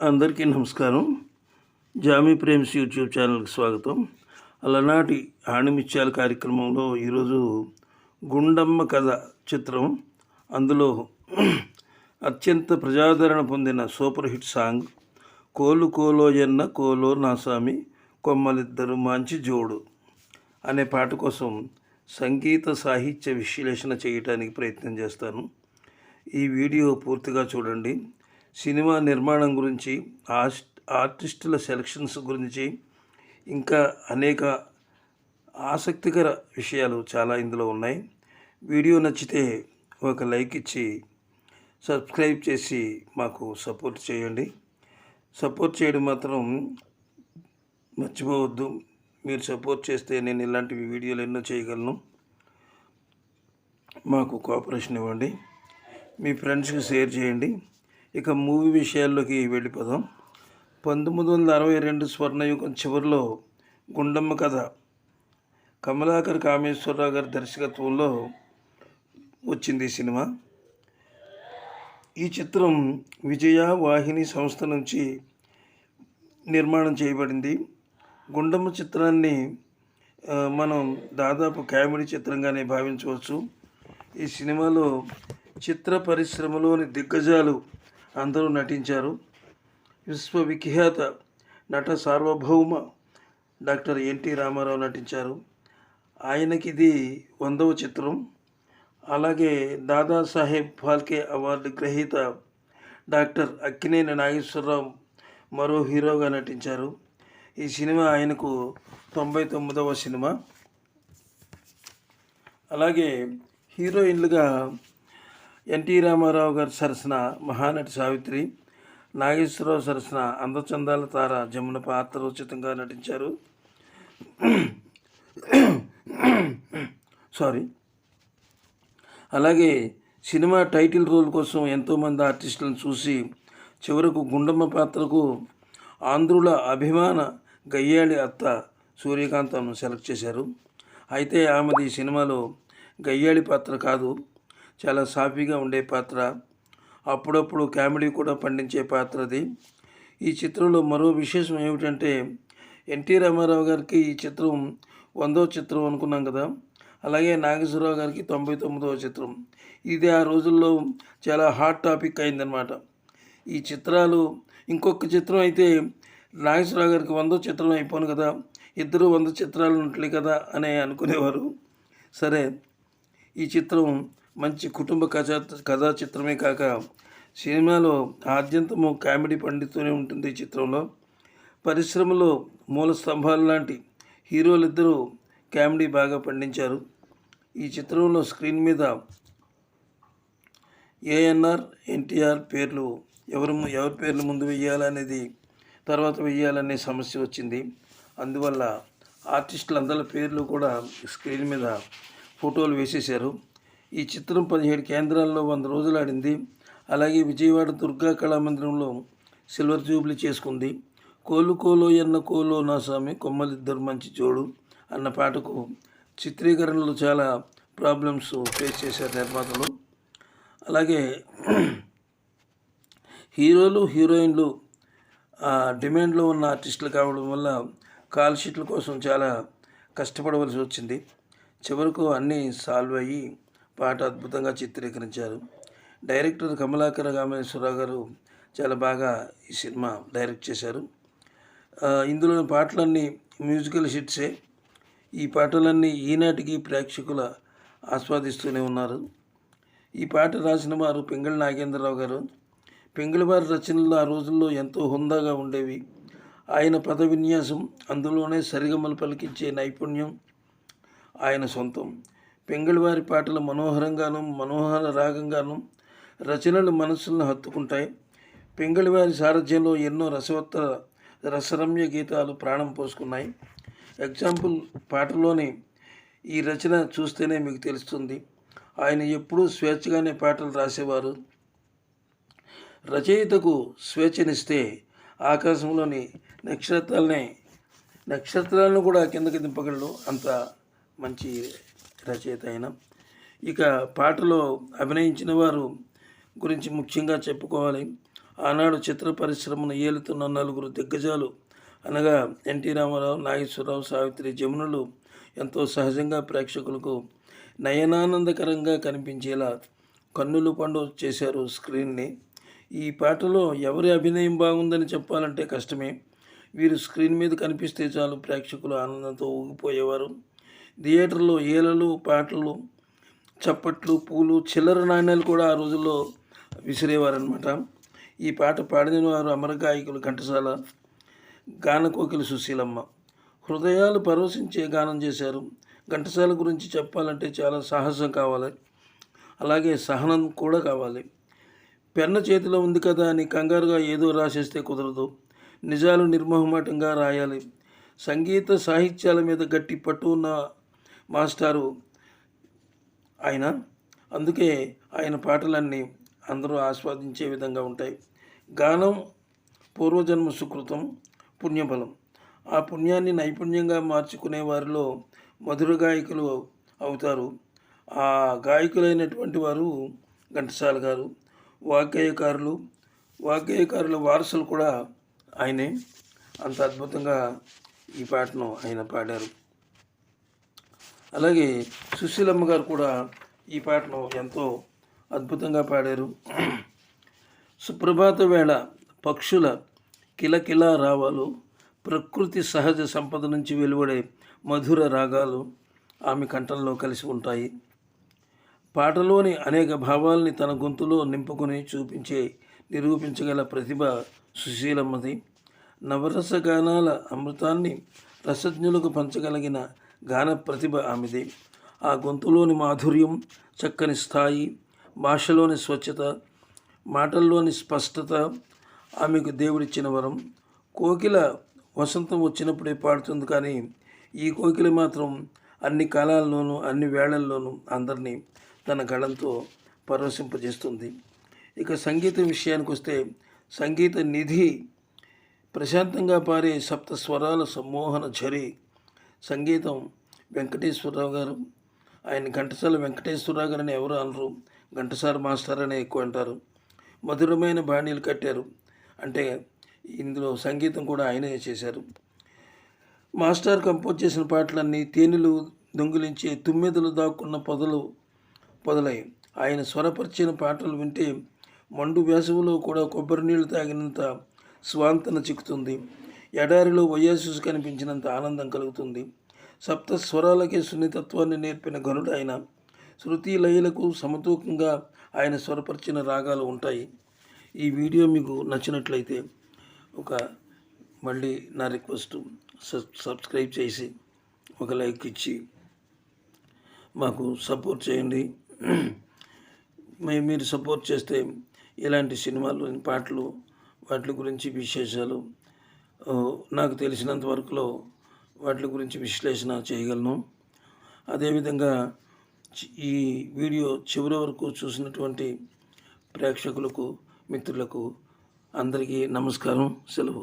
అందరికీ నమస్కారం. Jamie Prem's YouTube ఛానల్కి స్వాగతం. అలనాటి ఆణిముత్యాల కార్యక్రమంలో ఈరోజు గుండమ్మ కథ చిత్రం, అందులో అత్యంత ప్రజాదరణ పొందిన సూపర్ హిట్ సాంగ్ కోలు కోలోయన్న కోలో నాసామి కొమ్మలిద్దరు మంచి జోడు అనే పాట కోసం సంగీత సాహిత్య విశ్లేషణ చేయడానికి ప్రయత్నం చేస్తాను. ఈ వీడియో పూర్తిగా చూడండి. సినిమా నిర్మాణం గురించి, ఆర్టిస్టుల సెలక్షన్స్ గురించి, ఇంకా అనేక ఆసక్తికర విషయాలు చాలా ఇందులో ఉన్నాయి. వీడియో నచ్చితే ఒక లైక్ ఇచ్చి సబ్స్క్రైబ్ చేసి మాకు సపోర్ట్ చేయండి. సపోర్ట్ చేయడం మాత్రం మర్చిపోవద్దు. మీరు సపోర్ట్ చేస్తే నేను ఇలాంటి వీడియోలు ఎన్నో చేయగలను. మాకు కోఆపరేషన్ ఇవ్వండి. మీ ఫ్రెండ్స్కి షేర్ చేయండి. ఇక మూవీ విషయాల్లోకి వెళ్ళిపోదాం. 1962 స్వర్ణయుగం చివరిలో గుండమ్మ కథ కమలాకర్ కామేశ్వరరావు గారి దర్శకత్వంలో వచ్చింది ఈ సినిమా. ఈ చిత్రం విజయ వాహిని సంస్థ నుంచి నిర్మాణం చేయబడింది. గుండమ్మ చిత్రాన్ని మనం దాదాపు కామెడీ చిత్రంగానే భావించవచ్చు. ఈ సినిమాలో చిత్ర పరిశ్రమలోని దిగ్గజాలు అందరూ నటించారు. విశ్వవిఖ్యాత నట సార్వభౌమ డాక్టర్ ఎన్టీ రామారావు నటించారు. ఆయనకి ఇది 100వ చిత్రం. అలాగే దాదాసాహెబ్ ఫాల్కే అవార్డు గ్రహీత డాక్టర్ అక్కినేని నాగేశ్వరరావు మరో హీరోగా నటించారు. ఈ సినిమా ఆయనకు 99వ సినిమా. అలాగే హీరోయిన్లుగా ఎన్టీ రామారావు గారి సరసన మహానటి సావిత్రి, నాగేశ్వరరావు సరసన అందచందాల తార జమున పాత్రోచితంగా నటించారు. అలాగే సినిమా టైటిల్ రోల్ కోసం ఎంతోమంది ఆర్టిస్టులను చూసి చివరకు గుండమ్మ పాత్రకు ఆంధ్రుల అభిమాన గయ్యాళి అత్త సూర్యకాంతను సెలెక్ట్ చేశారు. అయితే ఆమెది ఈ సినిమాలో గయ్యాళి పాత్ర కాదు, చాలా సాఫీగా ఉండే పాత్ర, అప్పుడప్పుడు కామెడీ కూడా పండించే పాత్రది. ఈ చిత్రంలో మరో విశేషం ఏమిటంటే, ఎన్టీ రామారావు గారికి ఈ చిత్రం 100వ చిత్రం అనుకున్నాం కదా, అలాగే నాగేశ్వరరావు గారికి 99వ చిత్రం. ఇది ఆ రోజుల్లో చాలా హాట్ టాపిక్ అయిందనమాట. ఈ చిత్రాలు ఇంకొక చిత్రం అయితే నాగేశ్వరరావు గారికి 100వ చిత్రం అయిపోను కదా, ఇద్దరు 100 చిత్రాలు ఉంటలే కదా అని అనుకునేవారు. సరే, ఈ చిత్రం మంచి కుటుంబ కథా చిత్రమే కాక సినిమాలో ఆద్యంతము కామెడీ పండితూనే ఉంటుంది. ఈ చిత్రంలో పరిశ్రమలో మూల స్తంభాలు లాంటి హీరోలిద్దరూ కామెడీ బాగా పండించారు. ఈ చిత్రంలో స్క్రీన్ మీద ఏఎన్ఆర్, ఎన్టీఆర్ పేర్లు ఎవరి పేర్లు ముందు వేయాలనేది తర్వాత వేయాలనే సమస్య వచ్చింది. అందువల్ల ఆర్టిస్టులందరి పేర్లు కూడా స్క్రీన్ మీద ఫోటోలు వేసేశారు. ఈ చిత్రం 17 కేంద్రాల్లో 100 రోజులు ఆడింది. అలాగే విజయవాడ దుర్గా కళామందిరంలో సిల్వర్ జూబ్లీ చేసుకుంది. కోలు కోలోయన్న కోలో నాసామి కొమ్మలిద్దరు మంచి జోడు అన్న పాటకు చిత్రీకరణలో చాలా ప్రాబ్లమ్స్ ఫేస్ చేశారు నిర్మాతలు. అలాగే హీరోలు, హీరోయిన్లు డిమాండ్లో ఉన్న ఆర్టిస్టులు కావడం వల్ల కాల్ షీట్ల కోసం చాలా కష్టపడవలసి వచ్చింది. చివరకు అన్నీ సాల్వ్ అయ్యి పాట అద్భుతంగా చిత్రీకరించారు. డైరెక్టర్ కమలాకర కామేశ్వరరావు గారు చాలా బాగా ఈ సినిమా డైరెక్ట్ చేశారు. ఇందులోని పాటలన్నీ మ్యూజికల్ హిట్సే. ఈ పాటలన్నీ ఈనాటికి ప్రేక్షకుల ఆస్వాదిస్తూనే ఉన్నారు. ఈ పాట రాసిన వారు పింగళి నాగేంద్రరావు గారు. పింగళి వారి రచనలు ఆ రోజుల్లో ఎంతో హుందాగా ఉండేవి. ఆయన పద విన్యాసం, అందులోనే సరిగమలు పలికించే నైపుణ్యం ఆయన సొంతం. పింగళి వారి పాటలు మనోహరంగాను, మనోహర రాగంగాను రచనలు మనస్సులను హత్తుకుంటాయి. పింగళి వారి సారథ్యంలో ఎన్నో రసరమ్య గీతాలు ప్రాణం పోసుకున్నాయి. ఎగ్జాంపుల్, పాటలోని ఈ రచన చూస్తేనే మీకు తెలుస్తుంది. ఆయన ఎప్పుడూ స్వేచ్ఛగానే పాటలు రాసేవారు. రచయితకు స్వేచ్ఛనిస్తే ఆకాశంలోని నక్షత్రాలను కూడా కిందకి దింపగలడు. అంత మంచి రచయిత అయిన. ఇక పాటలో అభినయించిన వారు గురించి ముఖ్యంగా చెప్పుకోవాలి. ఆనాడు చిత్ర పరిశ్రమను ఏలుతున్న నలుగురు దిగ్గజాలు అనగా ఎన్టీ రామారావు, నాగేశ్వరరావు, సావిత్రి, జమునలు ఎంతో సహజంగా ప్రేక్షకులకు నయనానందకరంగా కనిపించేలా కన్నుల పండుగ చేశారు స్క్రీన్ని. ఈ పాటలో ఎవరి అభినయం బాగుందని చెప్పాలంటే కష్టమే. వీరు స్క్రీన్ మీద కనిపిస్తే చాలు ప్రేక్షకులు ఆనందంతో ఊగిపోయేవారు. థియేటర్లో ఈలలు, పాటలు, చప్పట్లు, పూలు, చిల్లర నాణ్యాలు కూడా ఆ రోజుల్లో విసిరేవారనమాట. ఈ పాట పాడిన వారు అమర గాయకులు ఘంటసాల, గానకోకిల సుశీలమ్మ. హృదయాలు పరవశించే గానం చేశారు. ఘంటసాల గురించి చెప్పాలంటే చాలా సాహసం కావాలి, అలాగే సహనం కూడా కావాలి. పెన్ను చేతిలో ఉంది కదా అని కంగారుగా ఏదో రాసేస్తే కుదరదు. నిజాలు నిర్మోహమాటంగా రాయాలి. సంగీత సాహిత్యాల మీద గట్టి పట్టు ఉన్న మాస్టారు ఆయన. అందుకే ఆయన పాటలన్నీ అందరూ ఆస్వాదించే విధంగా ఉంటాయి. గానం పూర్వజన్మ సుకృతం, పుణ్యబలం. ఆ పుణ్యాన్ని నైపుణ్యంగా మార్చుకునే వారిలో మధుర గాయకులు అవుతారు. ఆ గాయకులైనటువంటి వారు ఘంటసాల గారు. వాగ్గేయకారుల వారసులు కూడా ఆయనే. అంత అద్భుతంగా ఈ పాటను ఆయన పాడారు. అలాగే సుశీలమ్మ గారు కూడా ఈ పాటను ఎంతో అద్భుతంగా పాడారు. సుప్రభాత వేళ పక్షుల కిలకిలా రావాలు, ప్రకృతి సహజ సంపద నుంచి వెలువడే మధుర రాగాలు ఆమె కంఠంలో కలిసి ఉంటాయి. పాటలోని అనేక భావాల్ని తన గొంతులో నింపుకొని నిరూపించగల ప్రతిభ సుశీలమ్మది. నవరస గానాల అమృతాన్ని రసజ్ఞులకు పంచగలిగిన గాన ప్రతిభ ఆమెది. ఆ గొంతులోని మాధుర్యం, చక్కని స్థాయి, భాషలోని స్వచ్ఛత, మాటల్లోని స్పష్టత ఆమెకు దేవుడిచ్చిన వరం. కోకిల వసంతం వచ్చినప్పుడే పాడుతుంది, కానీ ఈ కోకిల మాత్రం అన్ని కాలాల్లోనూ అన్ని వేళల్లోనూ అందరినీ తన గళంతో పరవశింపజేస్తుంది. ఇక సంగీతం విషయానికి వస్తే సంగీత నిధి, ప్రశాంతంగా పారే సప్త స్వరాల సమ్మోహన ఝరి. సంగీతం వెంకటేశ్వరరావు గారు. ఆయన ఘంటసాల వెంకటేశ్వరరావు గారని ఎవరు అనరు, ఘంటసాల మాస్టర్ అనే ఎక్కువ అంటారు. మధురమైన బాణీలు కట్టారు. అంటే ఇందులో సంగీతం కూడా ఆయనే చేశారు. మాస్టర్ కంపోజ్ చేసిన పాటలన్నీ తేనెలు దొంగిలించే తుమ్మెదలు దాక్కున్న పొదలై ఆయన స్వరపరిచిన పాటలు వింటే మండు వేసవిలో కూడా కొబ్బరి నీళ్లు తాగినంత స్వాంతన చిక్కుతుంది. ఎడారిలో ఒయాసిస్ కనిపించినంత ఆనందం కలుగుతుంది. సప్త స్వరాలకే సున్నితత్వాన్ని నేర్పిన ఘనుడు ఆయన. శృతి లయలకు సమతూకంగా ఆయన స్వరపరిచిన రాగాలు ఉంటాయి. ఈ వీడియో మీకు నచ్చినట్లయితే మళ్ళీ నా రిక్వెస్ట్, సబ్స్క్రైబ్ చేసి ఒక లైక్ ఇచ్చి మాకు సపోర్ట్ చేయండి. మీరు సపోర్ట్ చేస్తే ఇలాంటి సినిమాల్లోని పాటలు, వాటి గురించి విశేషాలు నాకు తెలిసినంత వరకులో వాటి గురించి విశ్లేషణ చేయగలను. అదేవిధంగా ఈ వీడియో చివరి వరకు చూసినటువంటి ప్రేక్షకులకు, మిత్రులకు అందరికీ నమస్కారం, సెలవు.